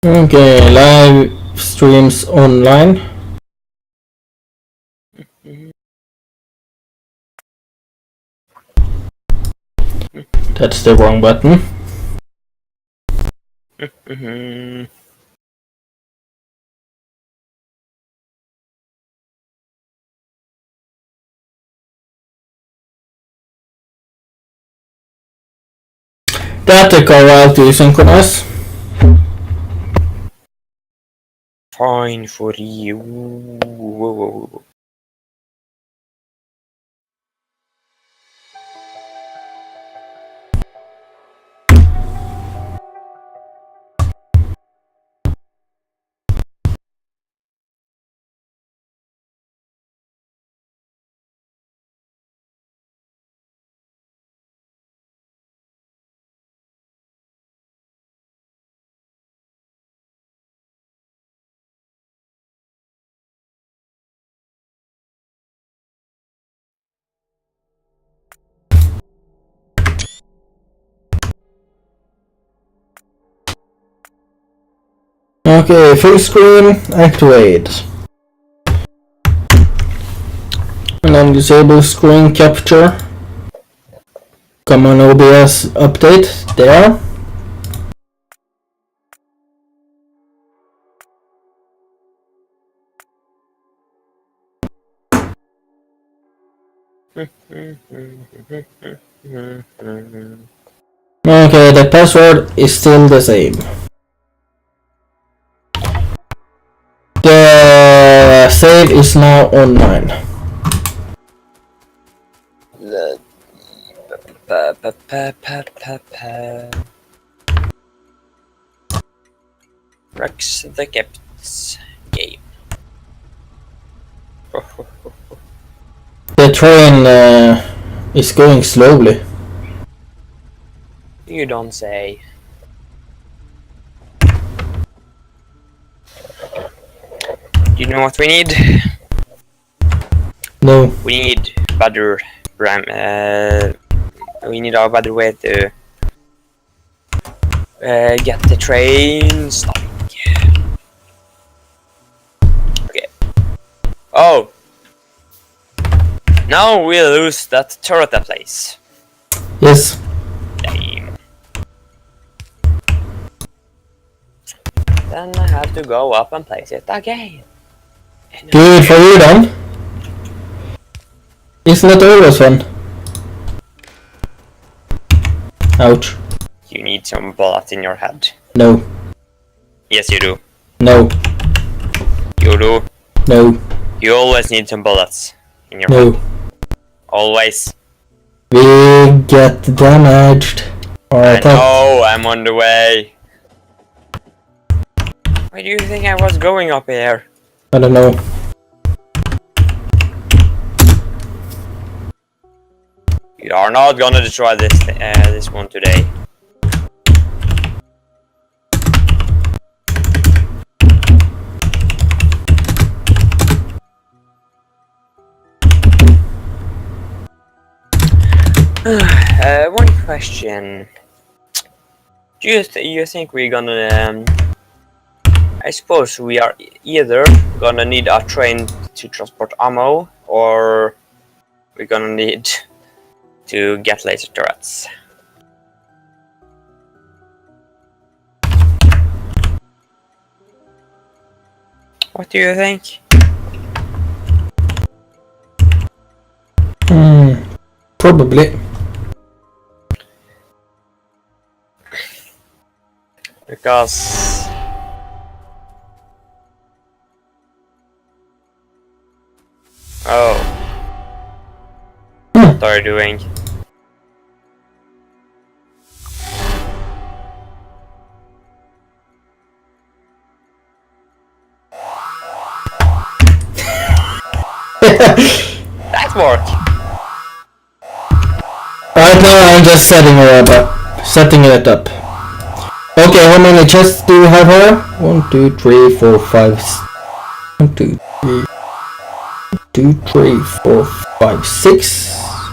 Okay, live streams online. That's the wrong button. That took a while to synchronize. Fine for you. Okay, full screen, activate. And then disable screen capture. Come on, OBS update, there. Okay, the password is still the same. The save is now online. Rex the Captain's game. The train is going slowly. You don't say. Do you know what we need? No. We need better we need a better way to get the train stopping. Okay. Oh! Now we lose that turret place. Yes. Damn. Then I have to go up and place it again. Good for you then. Isn't it always fun? Ouch. You need some bullet in your head. No. Yes, you do. No. You do. No. You always need some bullets in your No. head. Always. We get damaged. Or I attacked. know, I'm on the way. Why do you think I was going up here? I don't know. You are not gonna destroy this one today. One question. Do you think we're gonna? I suppose we are either gonna need a train to transport ammo, or we're gonna need to get laser turrets. What do you think? Probably. Because what are you doing? That worked. Right now I'm just setting it up. Okay, how many chests do you have here? 1, 2, 3, 4, 5. 1, 2, 3. 2, 3, 4, 5, 6.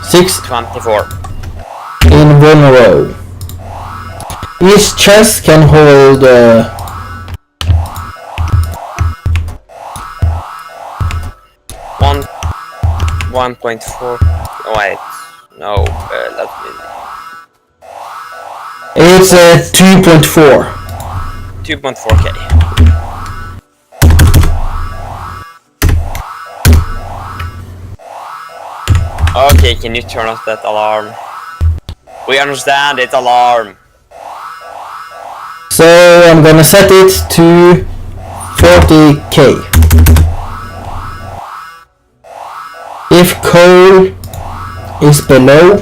6 24. in one row. Each chest can hold 1.4. Wait, no. Let me. It's 2.4. 2.4K. Okay, can you turn off that alarm? We understand, it's alarm. So I'm gonna set it to 40k. If coal is below,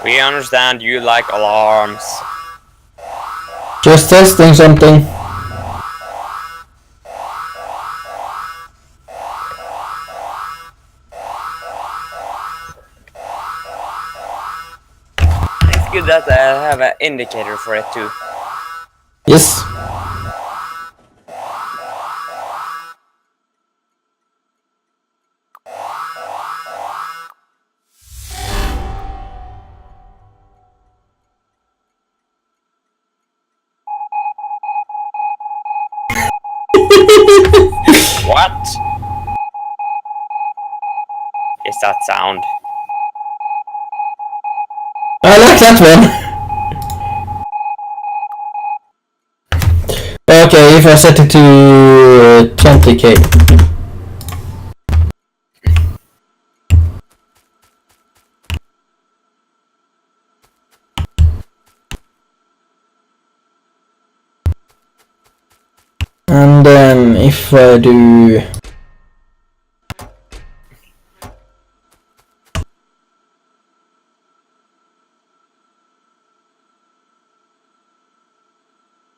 We understand you like alarms. just testing something. It's good that I have an indicator for it too. Yes. What is that sound? I like that one. Okay, if I set it to 20k. And then if I do...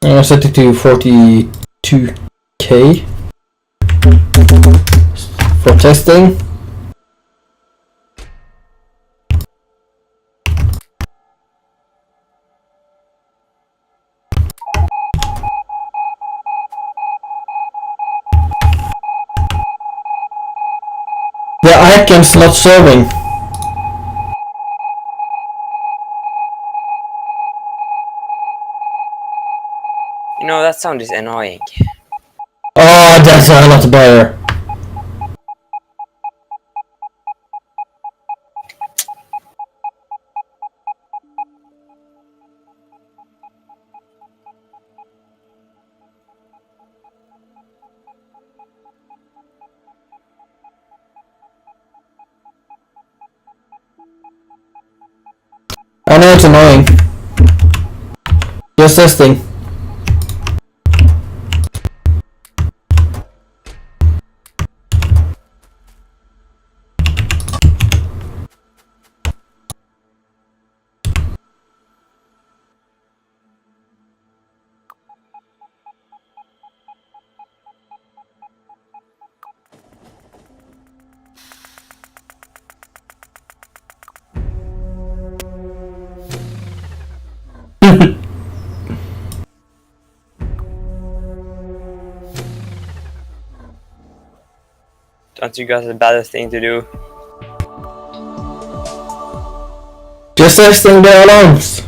I'm gonna set it to 42k for testing. The icon's not serving. You know, that sound is annoying. Oh, that's a lot better. I know it's annoying. Just testing. Don't you got the baddest thing to do? Just testing the alarms.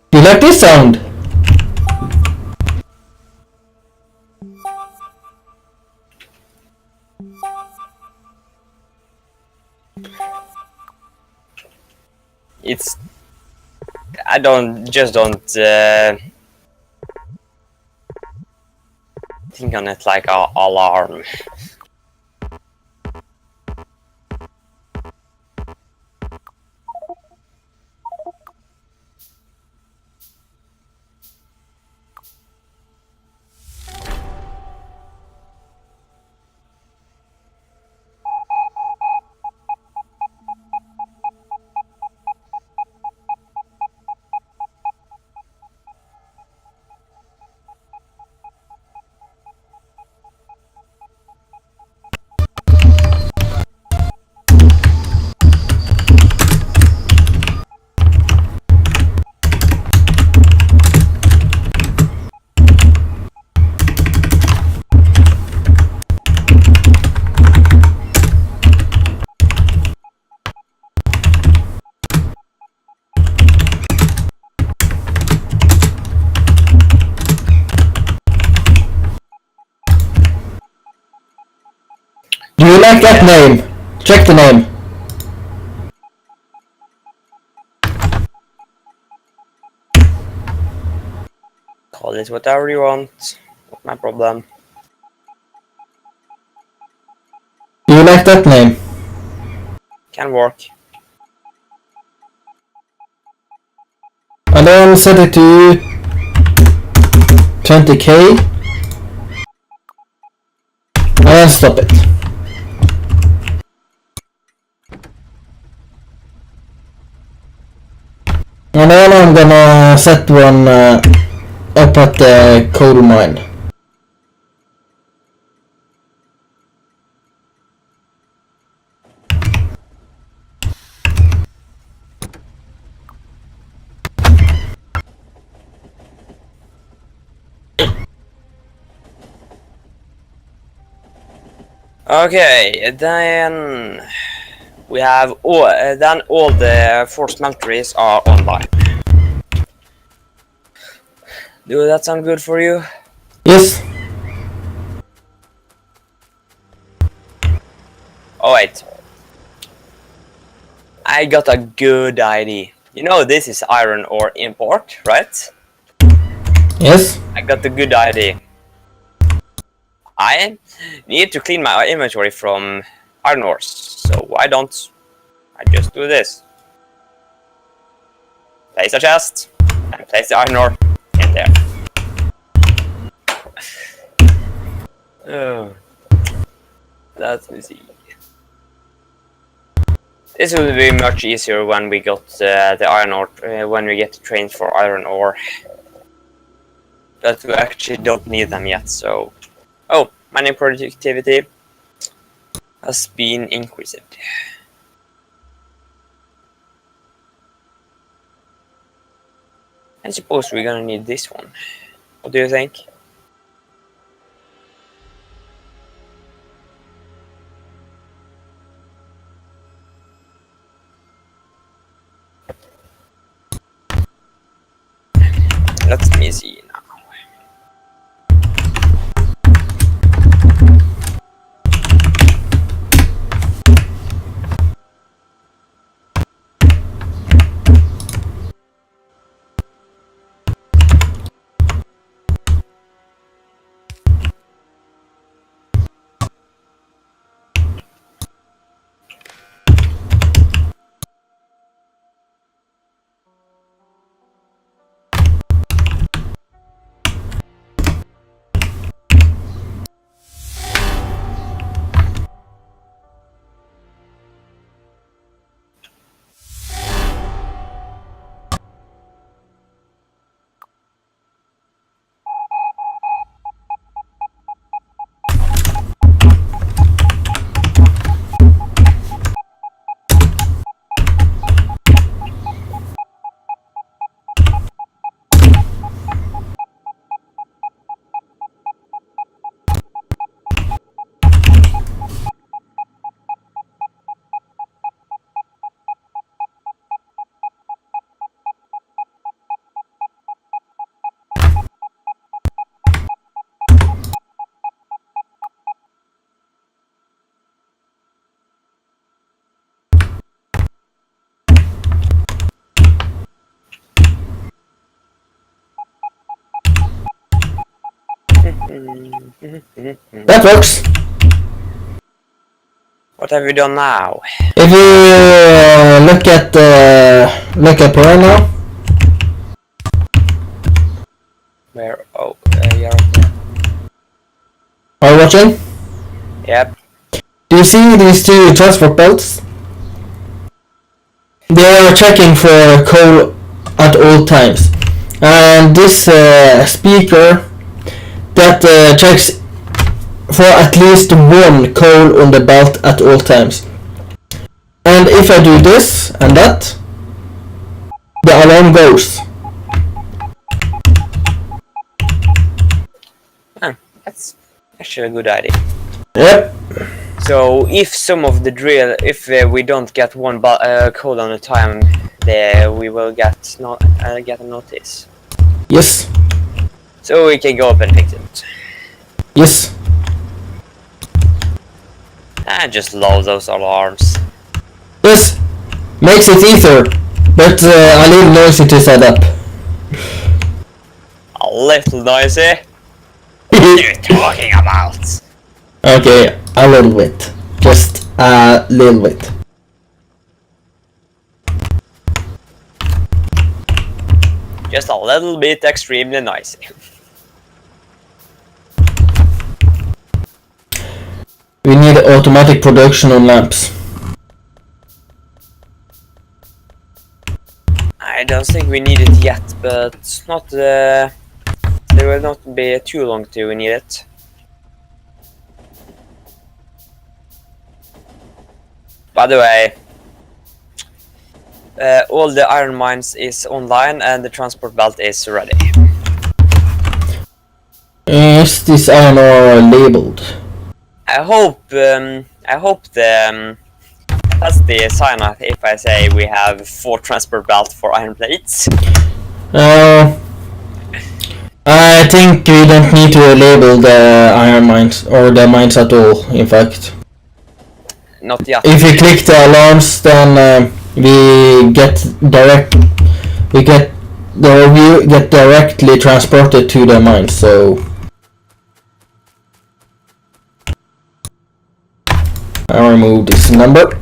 Do you like this sound? It's... I don't think on it like a alarm. Do you like that name? Check the name. Call it whatever you want. Not my problem. Do you like that name? Can work. And then set it to 20k. And then stop it. And then I'm gonna set one up at the coal mine. Okay, then we have all the 4 smelteries are online. Do that sound good for you? Yes. Oh wait. I got a good idea. You know this is iron ore import, right? Yes. I got a good idea. I need to clean my inventory from iron ores, so why don't I just do this? Place a chest and place the iron ore in there. Oh, let me see. This will be much easier when we got the iron ore, when we get trains for iron ore. But we actually don't need them yet, so... Oh, mining productivity has been increased. I suppose we're gonna need this one. What do you think? Let me see now. That works. What have you done now? If you look at right now. Where? Oh, you're up there. Are you watching? Yep. Do you see these two transport belts? They are checking for coal at all times. And this speaker that checks for at least one coal on the belt at all times. And if I do this and that, the alarm goes. That's actually a good idea. Yep. So if some of the drill, if we don't get one code on a time, we will get a notice. Yes. So we can go up and fix it. Yes. I just love those alarms. This makes it easier, but a little noisy to set up. A little noisy? What are you talking about? Okay, a little bit. Just a little bit. Just a little bit extremely noisy. We need automatic production on lamps. I don't think we need it yet, but it's not. There will not be too long till we need it. By the way, all the iron mines is online and the transport belt is ready. Is this iron ore labeled? I hope the that's the sign off if I say we have 4 transport belts for iron plates. I think we don't need to label the iron mines or the mines at all. In fact, Not yet. if we click the alarms, then we get the review get directly transported to the mines. So I'll remove this number.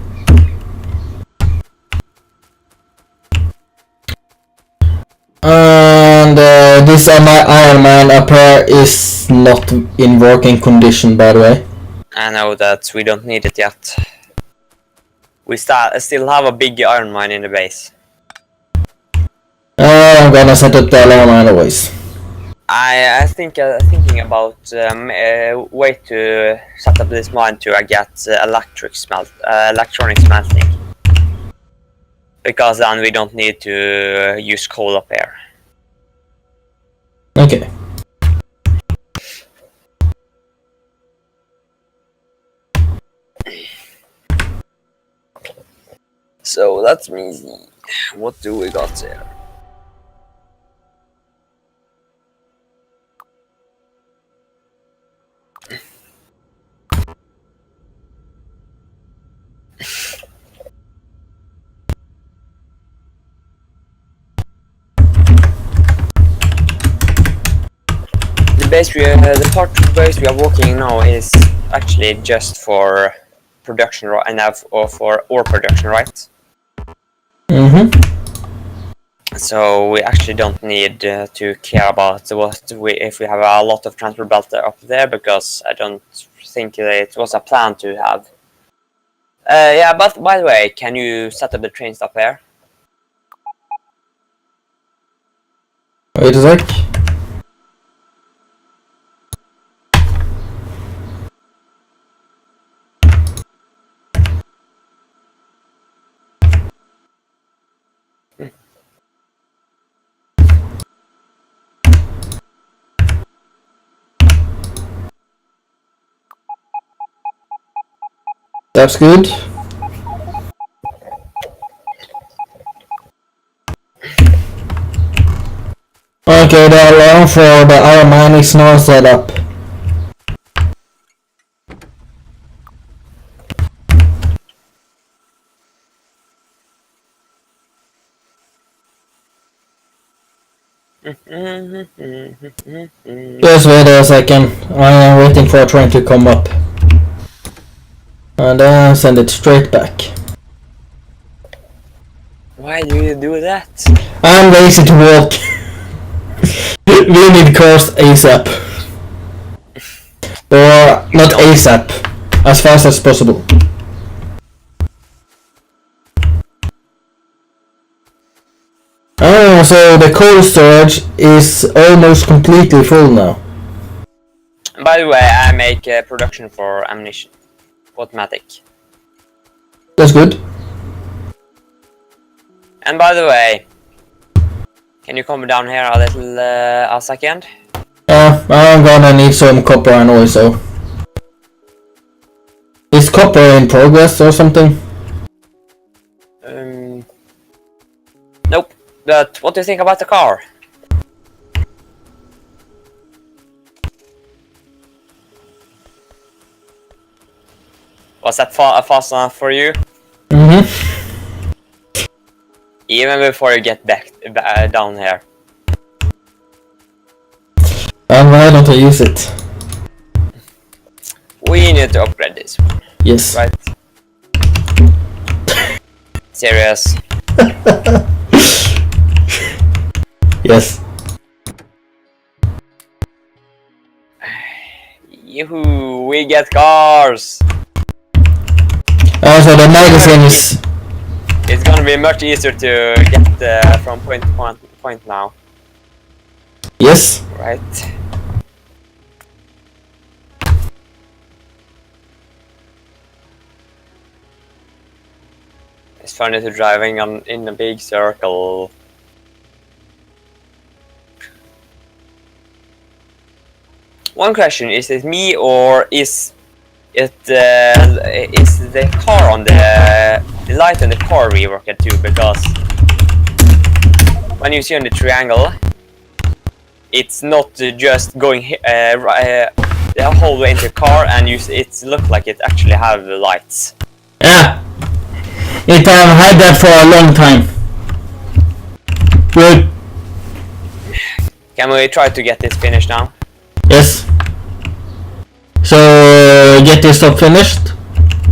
And this Iron Man up here is not in working condition, by the way. I know that we don't need it yet. We still have a big iron mine in the base. I'm gonna set up the alarm anyways. I think thinking about way to set up this mine to get electronic smelting, because then we don't need to use coal up here. Okay. So that's me. What do we got here? The part of the base we are working now is actually just for production, or for ore production, right? So we actually don't need to care about if we have a lot of transport belt up there, because I don't think it was a plan to have. Yeah, but by the way, can you set up the trains up here? Wait a sec. That's good. Okay, the alarm for the iron mine is now set up. Just wait a second. I am waiting for a train to come up. And then send it straight back. Why do you do that? I'm lazy to walk. We need cars ASAP. Or not ASAP. As fast as possible. Oh, so the coal storage is almost completely full now. By the way, I make production for ammunition. Automatic. That's good. And by the way, can you come down here a little a second? I'm gonna need some copper and oil, so. Is copper in progress or something? Nope. But what do you think about the car? Was that fast enough for you? Mm-hmm. Even before you get back down here. Why don't I use it? We need to upgrade this one. Yes. Right? Serious? Yes. Yoo-hoo, we get cars! Also, the magazine is... It's gonna be much easier to get from point to point now. Yes. Right? It's funny to driving in a big circle. One question, is it me or is it is the car on the light on the car reworked too? Because when you see on the triangle, it's not just going the whole way into the car, and it looks like it actually have the lights. Yeah. It had that for a long time. Good. Can we try to get this finished now? Yes. So get this stuff finished.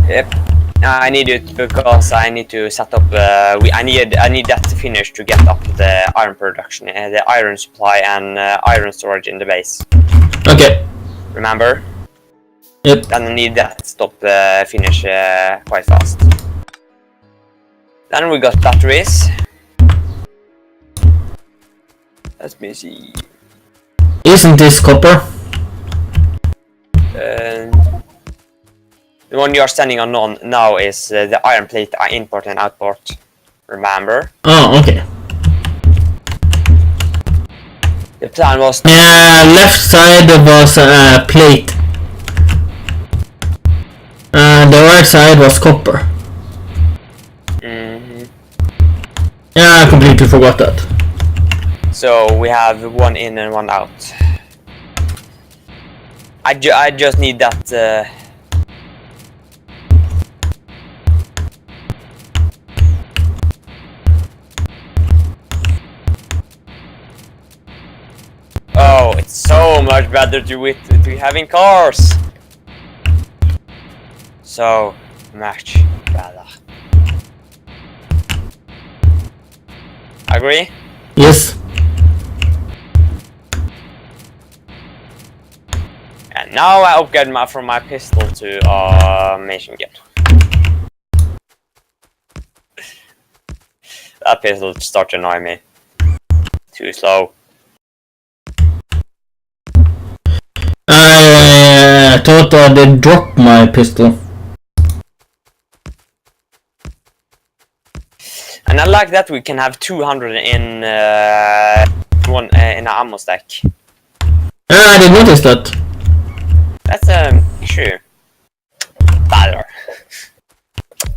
Yep. I need it because I need to set up. I need that finished to get up the iron production, the iron supply, and iron storage in the base. Okay. Remember? Yep. Then I need that stop finish quite fast. Then we got batteries. Let me see. Isn't this copper? The one you are standing on now is the iron plate import and output. Remember? Oh, okay. The plan was. Left side was a plate. The right side was copper. Yeah, I completely forgot that. So we have one in and one out. I just need that. Oh, it's so much better to having cars. So much better. Agree? Yes. And now I upgrade from my pistol to machine gun. That pistol starts to annoy me. Too slow. I thought they dropped my pistol. And I like that we can have 200 in one in an ammo stack. I didn't notice that. That's an issue. Better.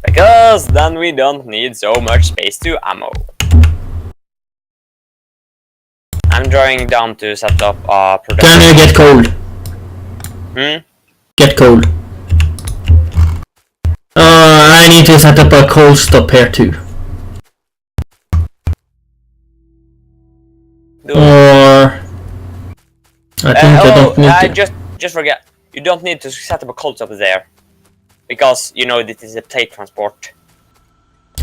Because then we don't need so much space to ammo. I'm drawing down to set up production. Can you get cold? Get cold. I need to set up a cold stop here too. Or I think I don't need to. Just forget. You don't need to set up a cold stop there, because you know this is a plate transport.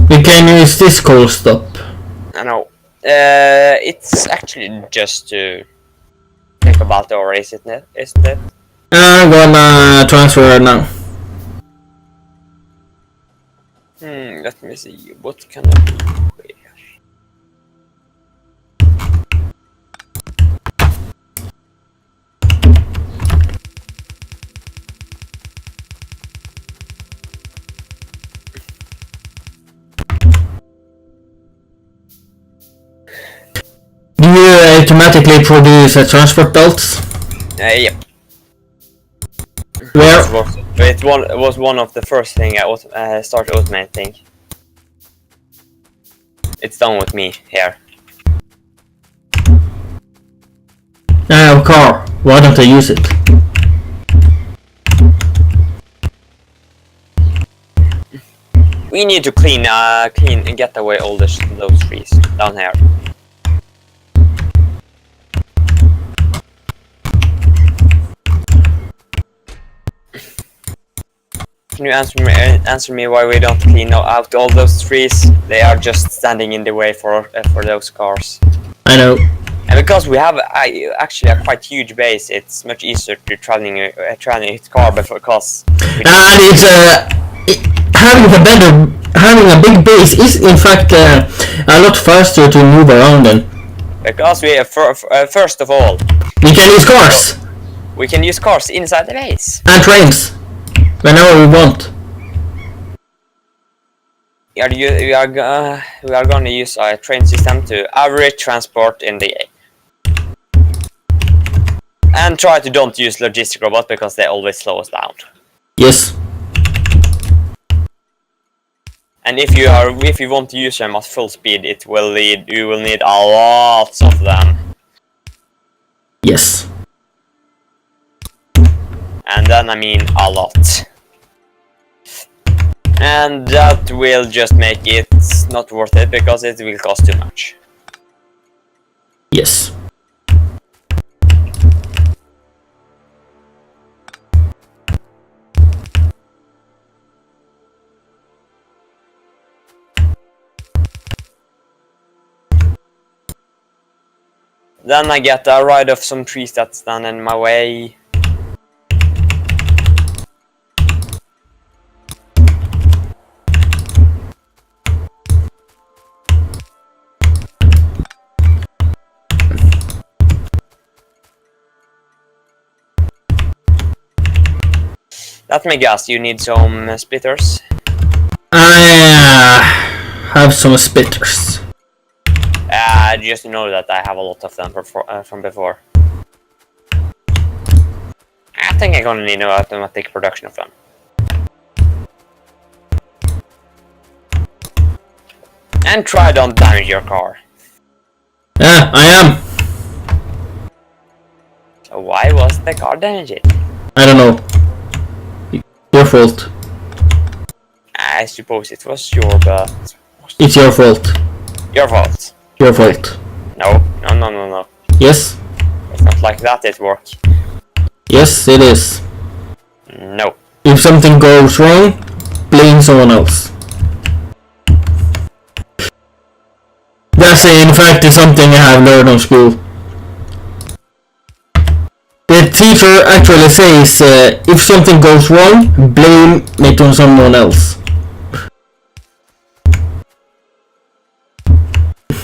We can use this cold stop. I know. It's actually just to think about the ore, isn't it? I'm gonna transfer it now. Let me see. What can I do here? Do you automatically produce transport belts? Yep. Where? It was one of the first thing I started automating. It's done with me here. I have a car. Why don't I use it? We need to clean and get away all those trees down here. Can you answer me why we don't clean out all those trees? They are just standing in the way for those cars. I know. And because we have actually a quite huge base, it's much easier to traveling its car because. And it's having a big base is in fact a lot faster to move around then. Because we have first of all, we can use cars. We can use cars inside the base. And trains. Whenever we want. We are gonna use a train system to average transport in the game. And try to don't use logistic robots because they always slow us down. Yes. And if you want to use them at full speed, you will need a lot of them. Yes. And then I mean a lot. And that will just make it not worth it because it will cost too much. Yes. Then I get a ride of some trees that stand in my way. Let me guess, you need some splitters? I have some splitters. Just to know that I have a lot of them from before. I think I'm gonna need an automatic production of them. And try don't damage your car. Yeah, I am. So why was the car damaged? I don't know. Your fault. I suppose it was your but... It's your fault. Your fault. Your fault. No. Yes. It's not like that it works. Yes, it is. No. If something goes wrong, blame someone else. That's in fact is something I have learned on school. The teacher actually says if something goes wrong, blame it on someone else.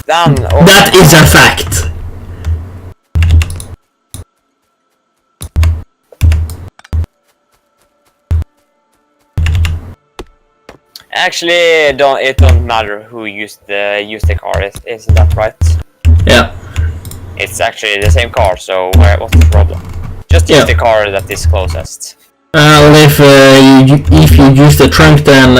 That is a fact. Actually, it don't matter who used the car. Isn't that right? Yeah. It's actually the same car. So what's the problem? Just use the car that is closest. If you use the trunk, then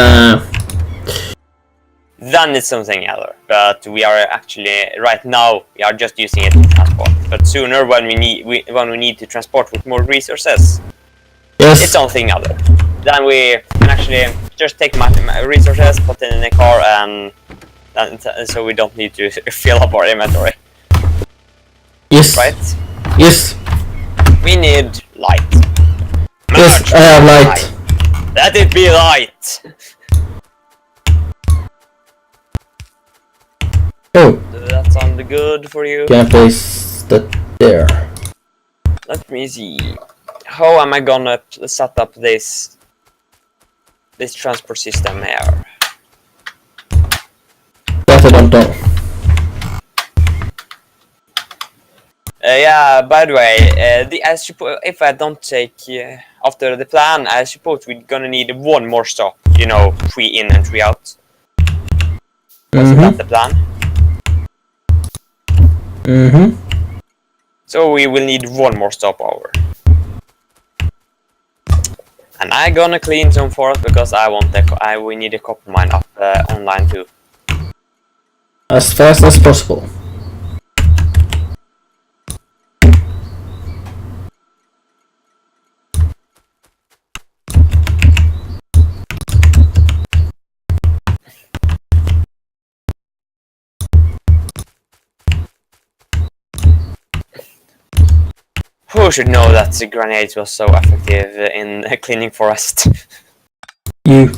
it's something other. But we are actually right now we are just using it to transport. But sooner when we need to transport with more resources, yes, it's something other. Then we can actually just take my resources, put it in the car, and so we don't need to fill up our inventory. Yes. Right? Yes. We need light. Yes, I have light. Let it be light. Oh. Does that sound good for you? Can I place that there? Let me see. How am I gonna set up this transport system here? That I don't know. Yeah, by the way, I suppose if I don't take after the plan, I suppose we're gonna need one more stop. 3 in and 3 out. Wasn't that the plan? So we will need one more stopover. And I'm gonna clean some forest because we need a copper mine up online too. As fast as possible. should know that the grenades was so effective in cleaning forest. You.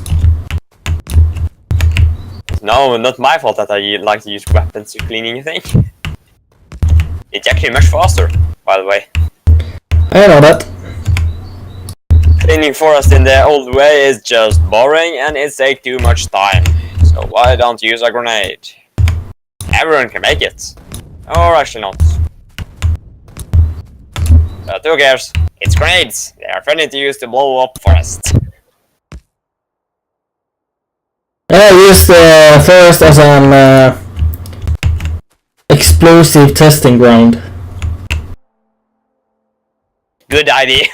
No, not my fault that I like to use weapons to clean anything. It's actually much faster, by the way. I know that. Cleaning forest in the old way is just boring and it takes too much time. So why don't use a grenade? Everyone can make it. Or actually not. But who cares? It's grenades. They are funny to use to blow up forest. I used the forest as an explosive testing ground. Good idea.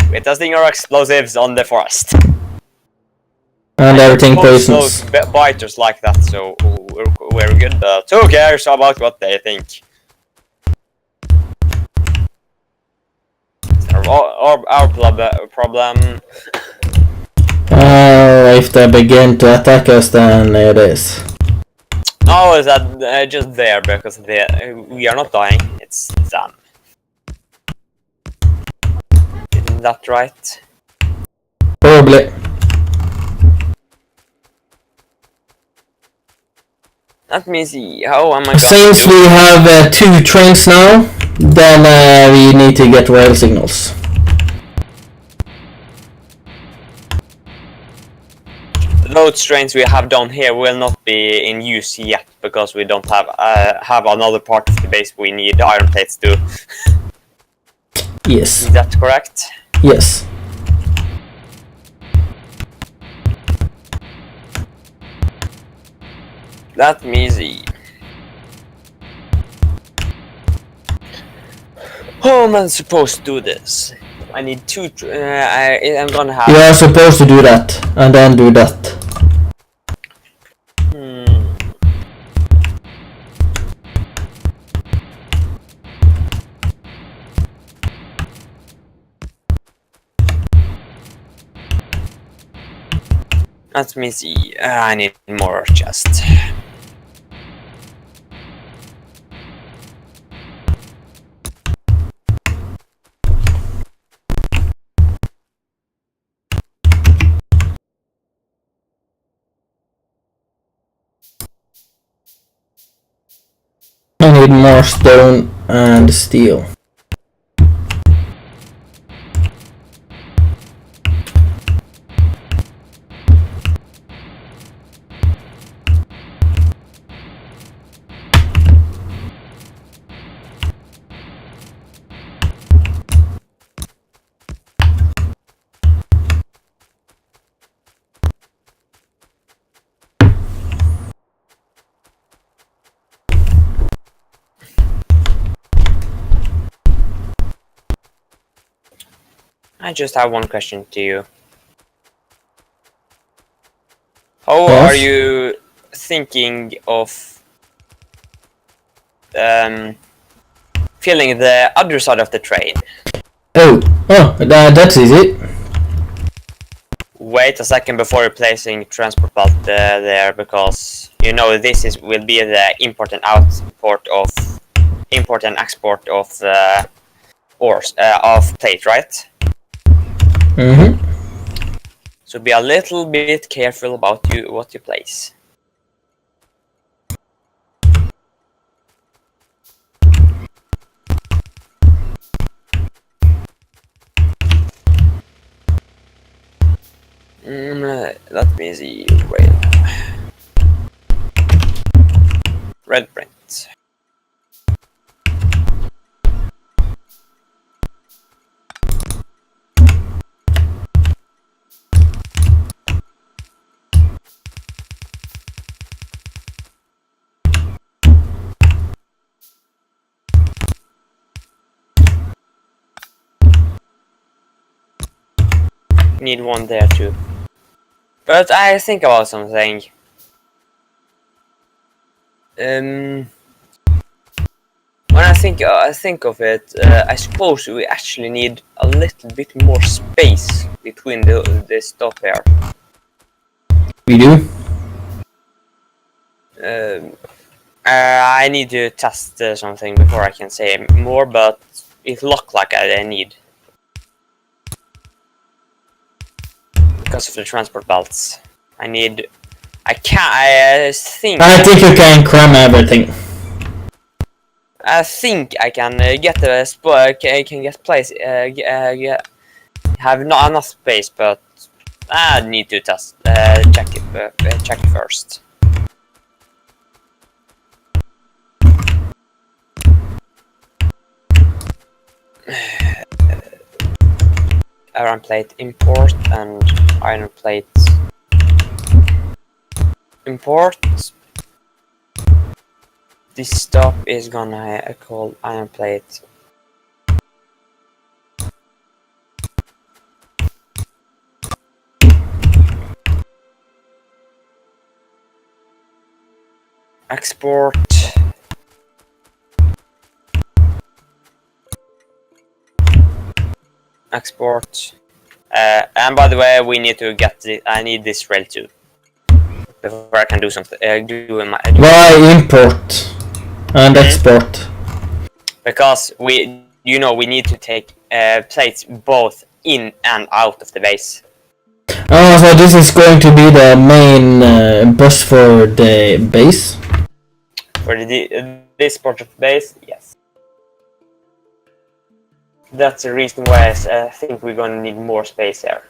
We're testing our explosives on the forest. And everything poisonous. Those biters like that, so we're good. But who cares about what they think? Our problem. If they begin to attack us, then it is. No, is that just there because we are not dying. It's them. Isn't that right? Probably. Let me see. How am I? Since we have 2 trains now, then we need to get rail signals. Those trains we have down here will not be in use yet because we don't have another part of the base we need iron plates to. Yes. Is that correct? Yes. Let me see. How am I supposed to do this? I need 2. I'm gonna have. You are supposed to do that, and then do that. Let me see. I need more chests. I need more stone and steel. I just have one question to you. How Yes? are you thinking of filling the other side of the train? That's easy. Wait a second before replacing transport belt there, because you know this will be the import and export of ores of plate, right? Mm-hmm. So be a little bit careful about what you place. Let me see. Red print. Need one there too. But I think about something. When I think of it, I suppose we actually need a little bit more space between the stop here. We do? I need to test something before I can say more, but it looks like I need. Because of the transport belts. I think I think you can cram everything. I think I can get the I can get place have not enough space, but I need to test check it first. Iron plate import and iron plate import. This stuff is gonna call iron plate. Export. Export. And by the way, we need to get the. I need this rail too before I can do something. Why import and export? Because we need to take plates both in and out of the base. Oh, so this is going to be the main bus for the base? For this part of the base, yes. That's the reason why I think we're gonna need more space here.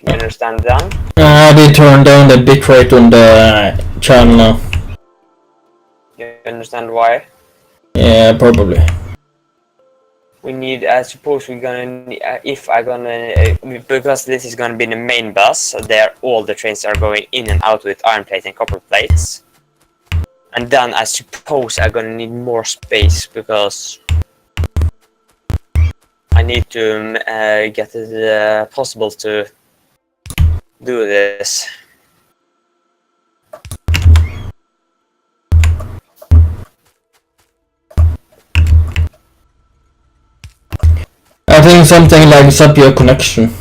You understand that? I did turn down the bitrate on the channel now. You understand why? Yeah, probably. We need, I suppose we're gonna need, because this is gonna be the main bus, so there all the trains are going in and out with iron plates and copper plates. And then I suppose I'm gonna need more space because I need to get it possible to do this. I think something like up your connection.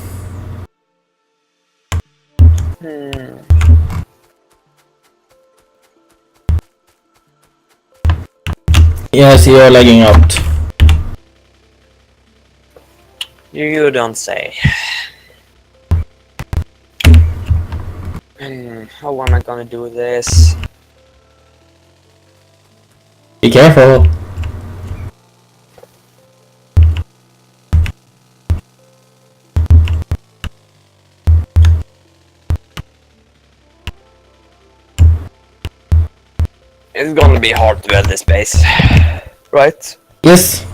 Yes, you're lagging out. You don't say. How am I gonna do this? Be careful. It's gonna be hard to build this base, right? Yes.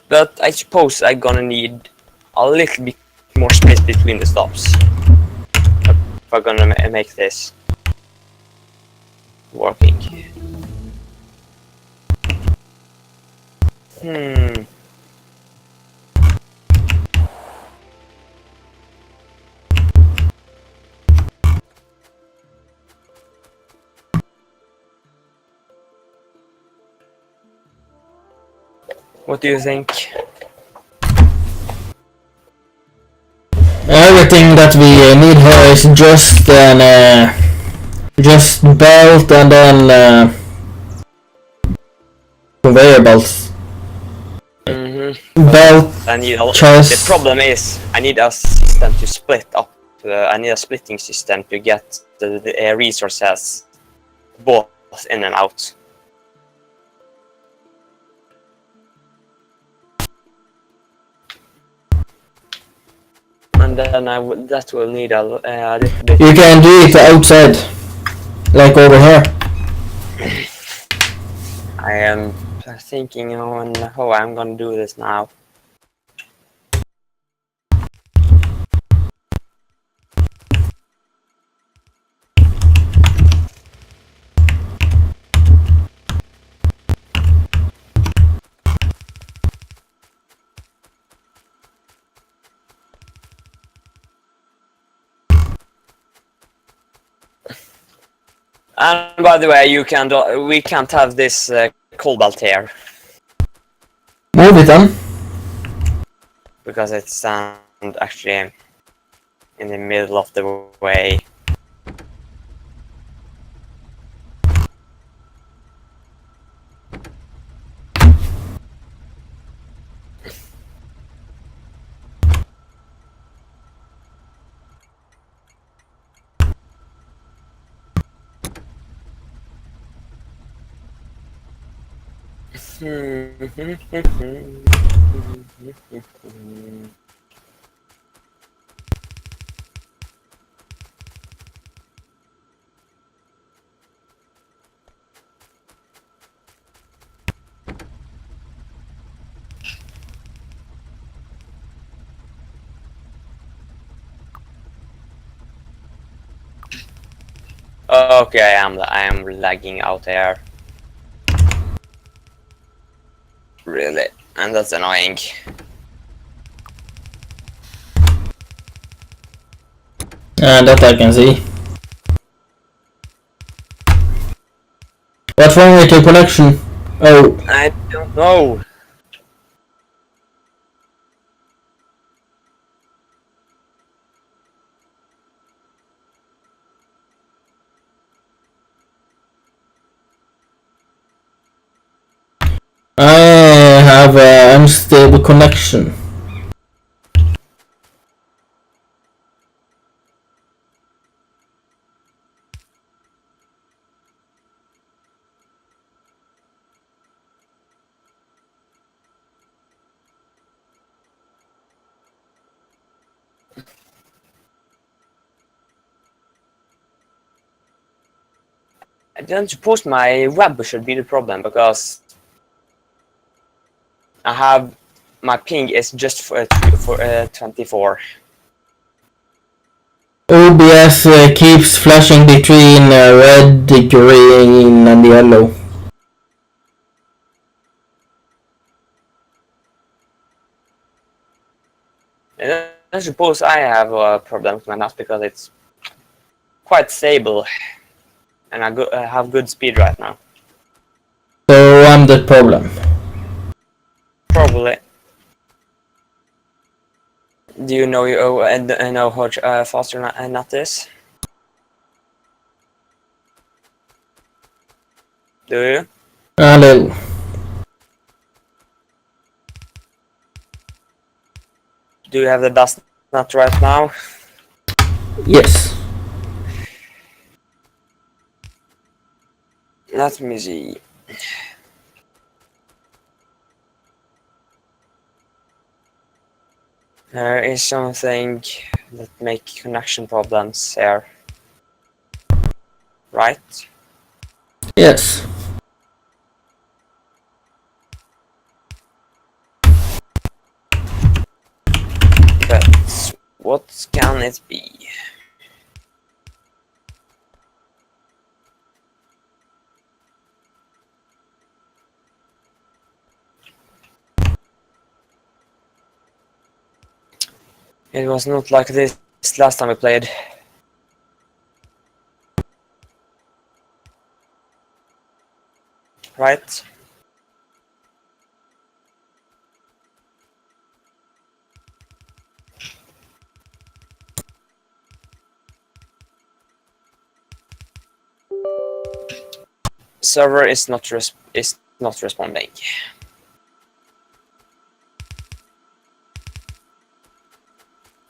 But I suppose I'm gonna need a little bit more space between the stops if I'm gonna make this working. What do you think? Everything that we need here is just belt and then conveyor belts. Belt. I need chest. The problem is I need a system to split up. I need a splitting system to get the resources both in and out. And then that will need a little bit. You can do it outside, like over here. I am thinking on how I'm gonna do this now. And by the way, we can't have this cobalt here Move it then. because it's actually in the middle of the way. Okay, I am lagging out there. Really, and that's annoying. That I can see. What's wrong with your connection? Oh, I don't know. I have an unstable connection. I don't suppose my web should be the problem, because I have my ping is just for 24. OBS keeps flashing between red, green, and yellow. And I suppose I have a problem with my NAS because it's quite stable, and I have good speed right now. So I'm the problem. Probably. Do you know know how faster NAT is? Do you? A little. Do you have the best NAT right now? Yes. Let me see. There is something that make connection problems here. Right? Yes. But what can it be? It was not like this last time we played. Right? Server is not responding.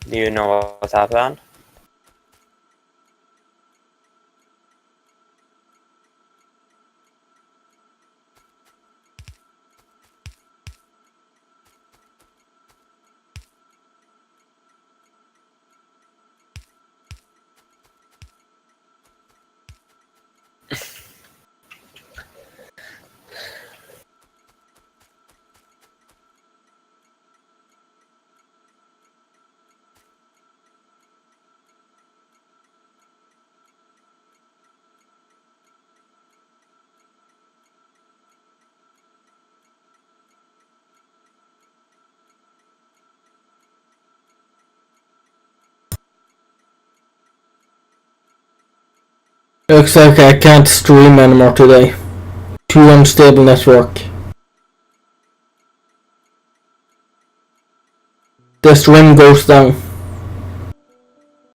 Do you know what happened? Looks like I can't stream anymore today. Too unstable network. the stream goes down.